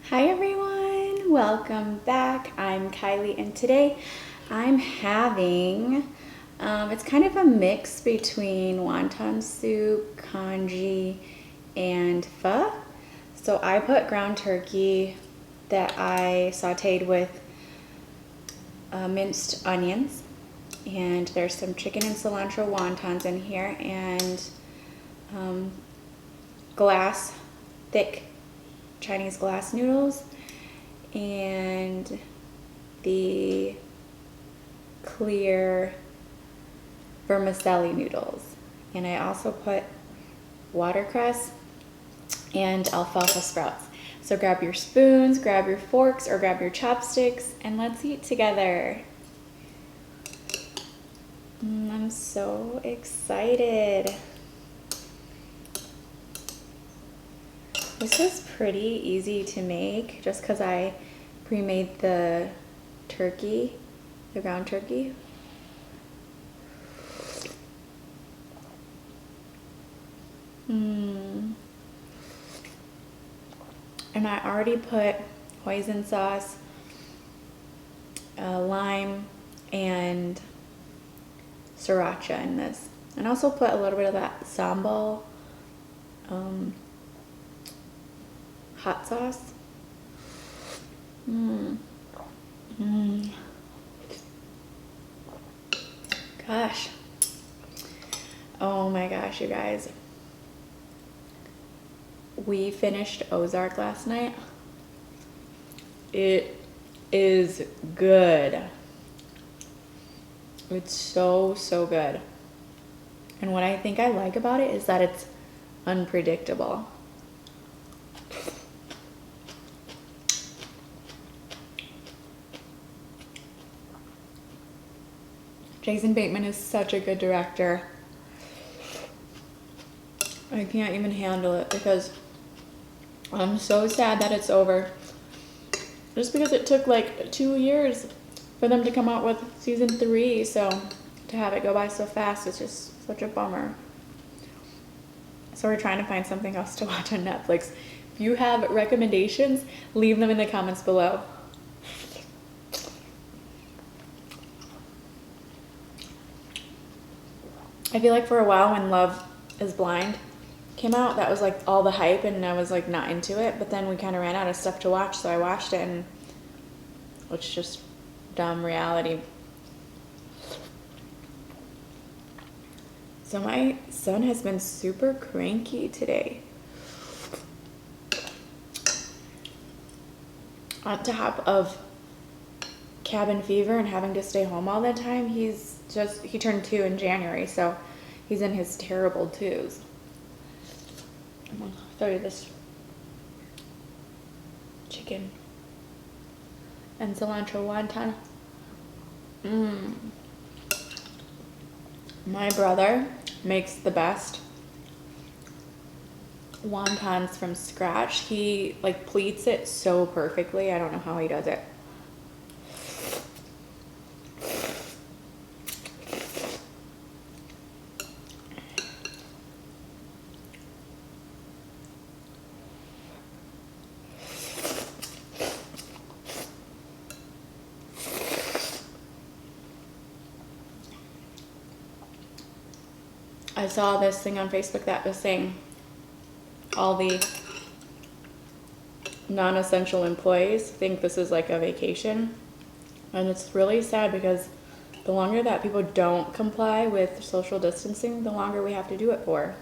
Hi everyone, welcome back. I'm Kylie and today I'm having, it's kind of a mix between wonton soup, congee, and pho. So I put ground turkey that I sauteed with minced onions, and there's some chicken and cilantro wontons in here, and glass thick Chinese glass noodles and the clear vermicelli noodles. And I also put watercress and alfalfa sprouts. So grab your spoons, grab your forks, or grab your chopsticks, and let's eat together. I'm so excited. This is pretty easy to make just because I pre-made the turkey, the ground turkey. And I already put hoisin sauce, lime, and sriracha in this. And also put a little bit of that sambal hot sauce. Gosh. Oh my gosh, you guys. We finished Ozark last night. It is good. It's so good. And what I think I like about it is that it's unpredictable. Jason Bateman is such a good director. I can't even handle it because I'm so sad that it's over. Just because it took like 2 years for them to come out with season 3, so to have it go by so fast is just such a bummer. So we're trying to find something else to watch on Netflix. If you have recommendations, leave them in the comments below. I feel like for a while when Love is Blind came out, that was like all the hype and I was like not into it, but then we kind of ran out of stuff to watch, so I watched it and it's just dumb reality. So my son has been super cranky today. On top of cabin fever and having to stay home all the time, he turned 2 in January, so he's in his terrible 2s. I'm gonna show you this chicken and cilantro wonton. My brother makes the best wontons from scratch. He like pleats it so perfectly. I don't know how he does it. I saw this thing on Facebook that was saying all the non-essential employees think this is like a vacation. And it's really sad because the longer that people don't comply with social distancing, the longer we have to do it for.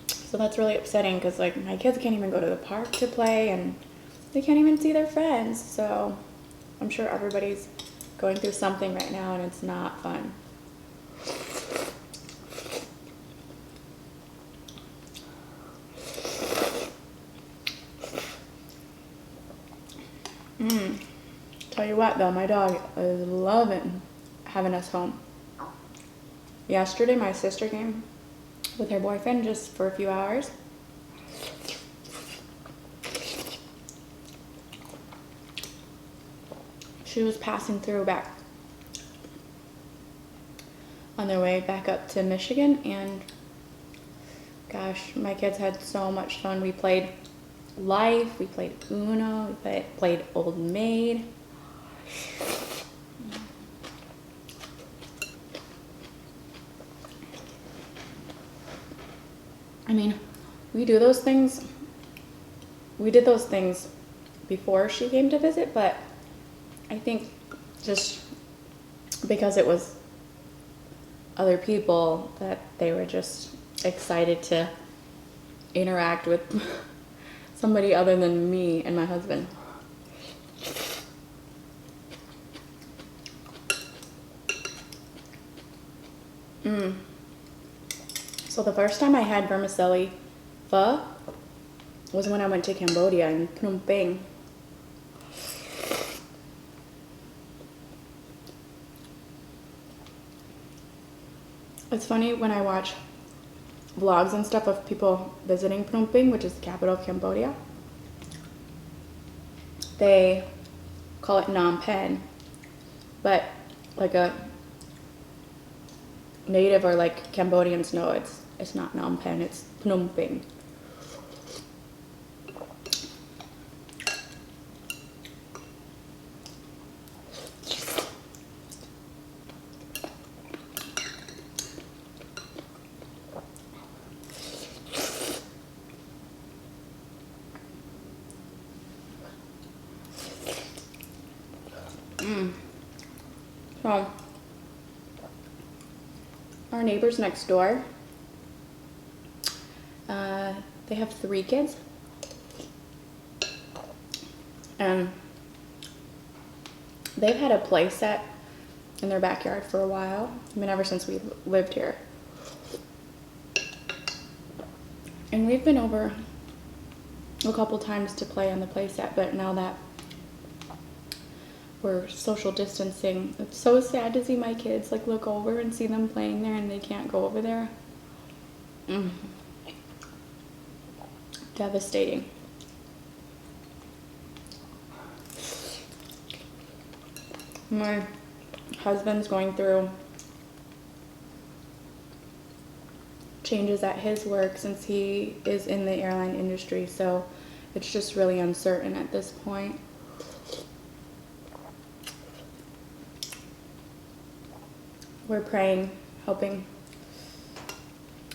So that's really upsetting because like my kids can't even go to the park to play and they can't even see their friends. So I'm sure everybody's going through something right now and it's not fun. Tell you what though, my dog is loving having us home. Yesterday my sister came with her boyfriend just for a few hours. She was passing through back on their way back up to Michigan, and gosh, my kids had so much fun. We played Life, we played Uno, we played Old Maid. I mean, we did those things before she came to visit, but I think just because it was other people that they were just excited to interact with somebody other than me and my husband. So the first time I had vermicelli pho was when I went to Cambodia in Phnom Penh. It's funny when I watch vlogs and stuff of people visiting Phnom Penh, which is the capital of Cambodia. They call it Phnom Penh, but like a native or like Cambodians know it's not Phnom Penh, it's Phnom Penh. So, our neighbors next door, they have 3 kids, and they've had a play set in their backyard for a while. I mean, ever since we lived here. And we've been over a couple times to play on the play set, but now that we're social distancing, it's so sad to see my kids like look over and see them playing there and they can't go over there. Devastating. My husband's going through changes at his work since he is in the airline industry, so it's just really uncertain at this point. We're praying, hoping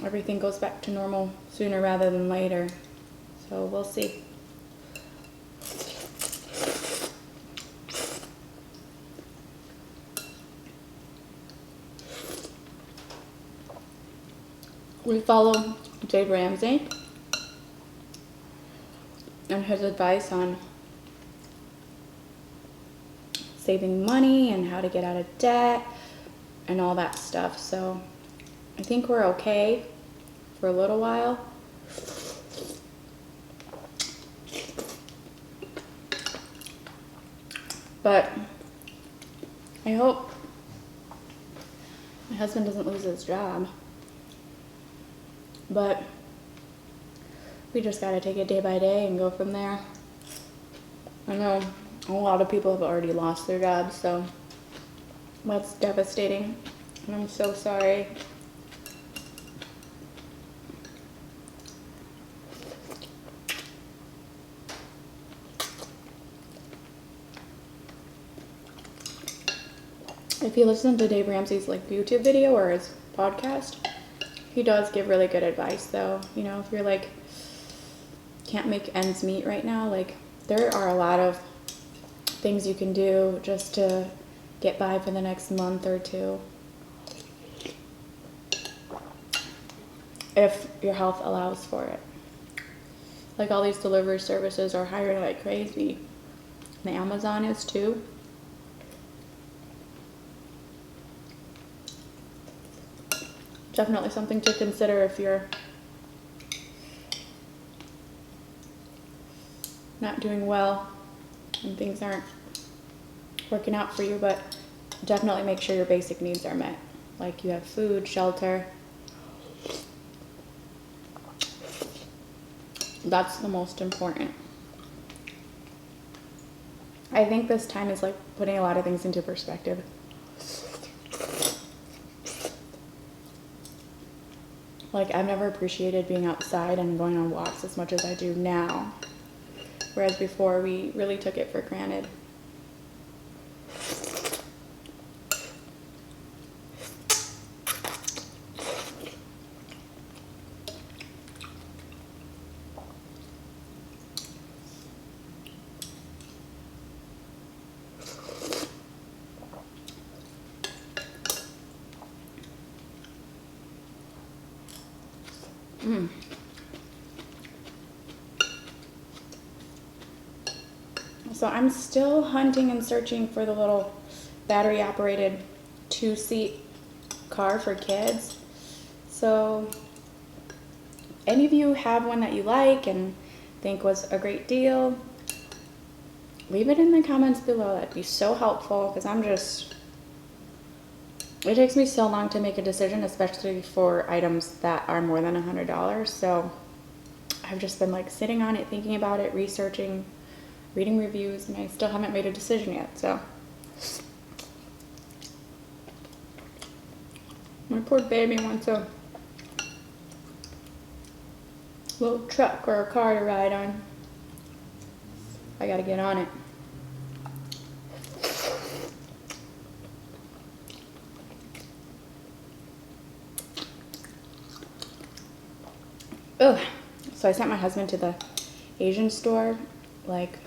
everything goes back to normal sooner rather than later. So we'll see. We follow Dave Ramsey and his advice on saving money and how to get out of debt and all that stuff. So I think we're okay for a little while. But I hope my husband doesn't lose his job. But we just gotta take it day by day and go from there. I know a lot of people have already lost their jobs, so that's devastating, and I'm so sorry. If you listen to Dave Ramsey's like YouTube video or his podcast, he does give really good advice though. You know, if you're like can't make ends meet right now, like there are a lot of things you can do just to get by for the next month or two if your health allows for it. Like all these delivery services are hiring like crazy. And Amazon is too. Definitely something to consider if you're not doing well and things aren't working out for you, but definitely make sure your basic needs are met. Like you have food, shelter. That's the most important. I think this time is like putting a lot of things into perspective. Like I've never appreciated being outside and going on walks as much as I do now. whereas before we really took it for granted. So I'm still hunting and searching for the little battery operated 2-seat car for kids. So any of you have one that you like and think was a great deal, leave it in the comments below. That'd be so helpful, because it takes me so long to make a decision, especially for items that are more than $100. So I've just been like sitting on it, thinking about it, researching, reading reviews, and I still haven't made a decision yet. So my poor baby wants a little truck or a car to ride on. I gotta get on it. Ugh. So I sent my husband to the Asian store like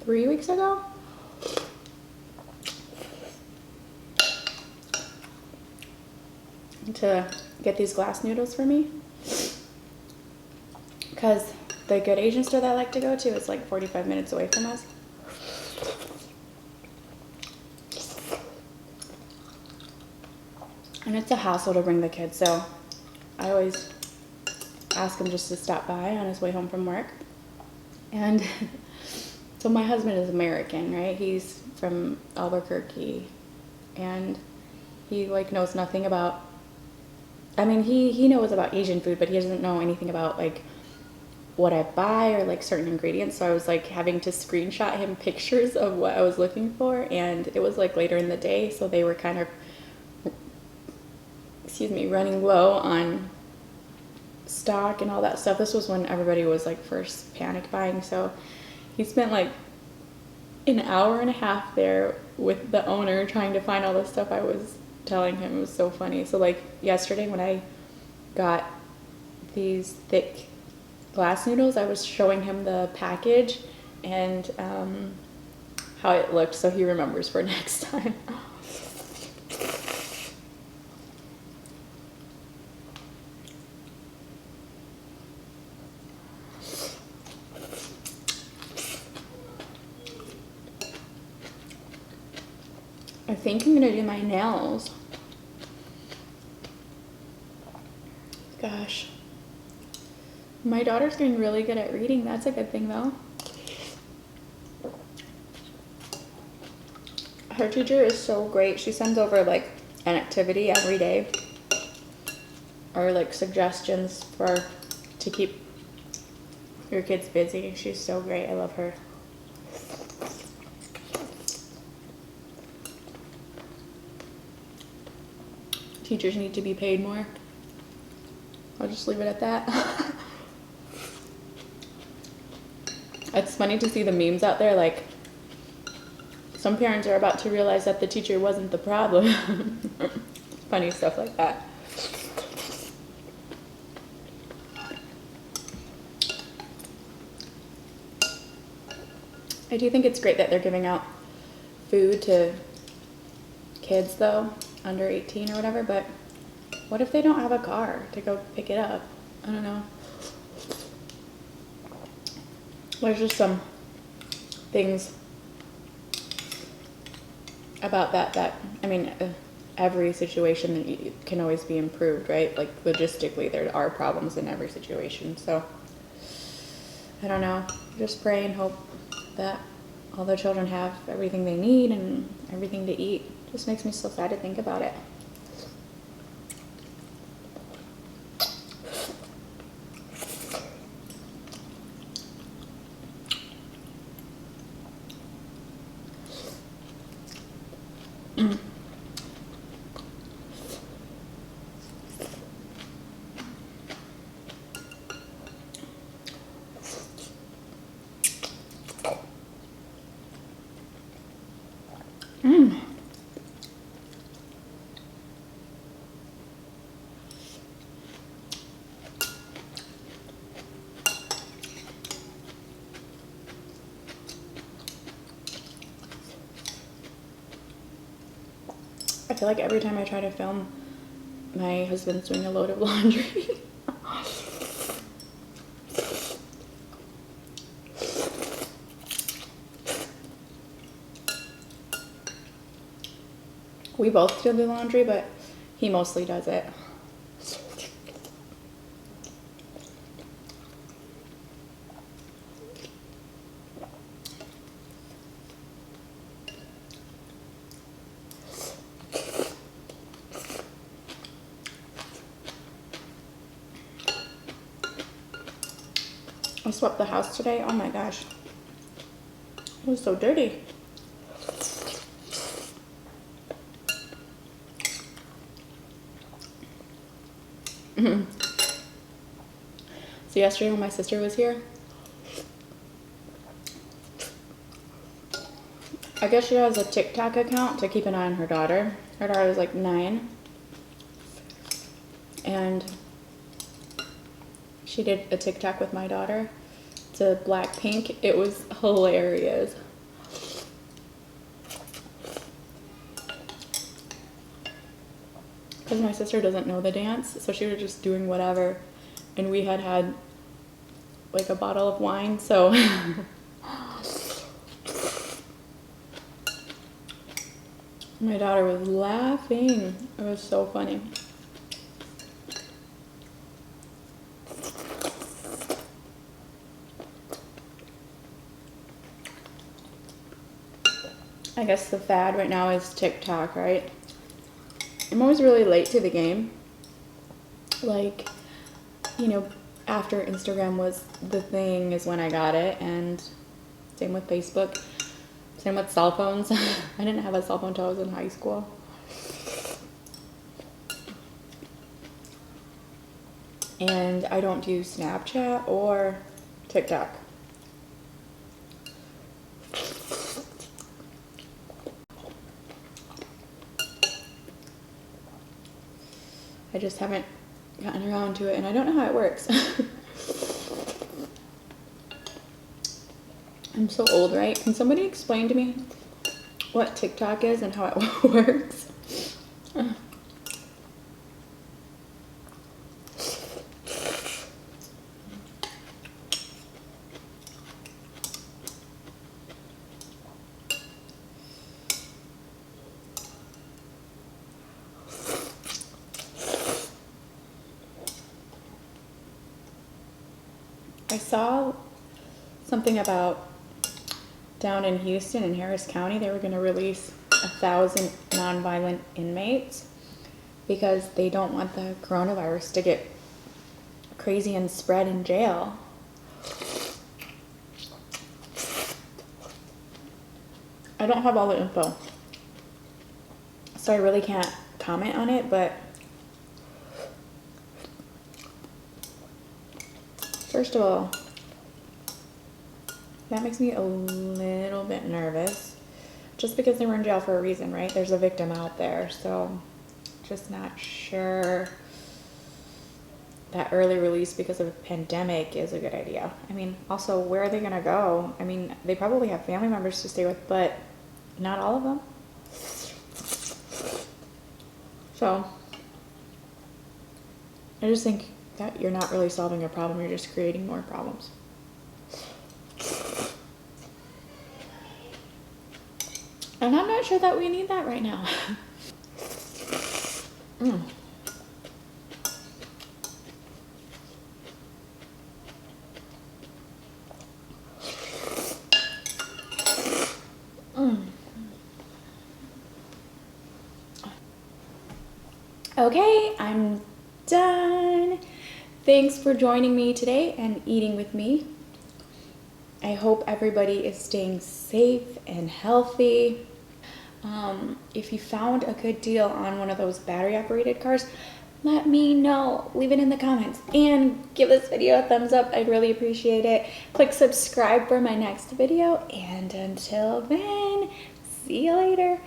3 weeks ago. To get these glass noodles for me. Because the good Asian store that I like to go to is like 45 minutes away from us. And it's a hassle to bring the kids, so I always ask him just to stop by on his way home from work. And so my husband is American, right? He's from Albuquerque, and he like knows nothing about, I mean, he knows about Asian food, but he doesn't know anything about like what I buy or like certain ingredients. So I was like having to screenshot him pictures of what I was looking for, and it was like later in the day, so they were kind of, running low on stock and all that stuff. This was when everybody was like first panic buying, so he spent like an hour and a half there with the owner trying to find all the stuff I was telling him. It was so funny. So like yesterday when I got these thick glass noodles, I was showing him the package and how it looked, so he remembers for next time. I think I'm gonna do my nails. Gosh. My daughter's getting really good at reading. That's a good thing though. Her teacher is so great. She sends over like an activity every day or like suggestions to keep your kids busy. She's so great. I love her. Teachers need to be paid more. I'll just leave it at that. It's funny to see the memes out there, like some parents are about to realize that the teacher wasn't the problem. Funny stuff like that. I do think it's great that they're giving out food to kids though, under 18 or whatever, but what if they don't have a car to go pick it up? I don't know. There's just some things about that I mean, every situation can always be improved, right? Like logistically, there are problems in every situation. So I don't know. Just pray and hope that all the children have everything they need and everything to eat. Just makes me so sad to think about it. feel like every time I try to film, my husband's doing a load of laundry. We both still do laundry, but he mostly does it. I swept the house today. Oh my gosh. It was so dirty. So yesterday when my sister was here, I guess she has a TikTok account to keep an eye on her daughter. Her daughter was like 9. And she did a TikTok with my daughter to Blackpink. It was hilarious. Because my sister doesn't know the dance, so she was just doing whatever. And we had like a bottle of wine, so my daughter was laughing. It was so funny. I guess the fad right now is TikTok, right? I'm always really late to the game. Like, you know, after Instagram was the thing is when I got it, and same with Facebook, same with cell phones. I didn't have a cell phone until I was in high school. And I don't do Snapchat or TikTok. I just haven't gotten around to it, and I don't know how it works. I'm so old, right? Can somebody explain to me what TikTok is and how it works? I saw something about down in Houston in Harris County, they were going to release 1,000 nonviolent inmates because they don't want the coronavirus to get crazy and spread in jail. I don't have all the info, so I really can't comment on it, but first of all, that makes me a little bit nervous, just because they were in jail for a reason, right? There's a victim out there, so just not sure that early release because of a pandemic is a good idea. I mean, also, where are they gonna go? I mean, they probably have family members to stay with, but not all of them. So I just think that you're not really solving a problem, you're just creating more problems. And I'm not sure that we need that right now. Okay, I'm done. Thanks for joining me today and eating with me. I hope everybody is staying safe and healthy. If you found a good deal on one of those battery operated cars, let me know. Leave it in the comments and give this video a thumbs up. I'd really appreciate it. Click subscribe for my next video, and until then, see you later.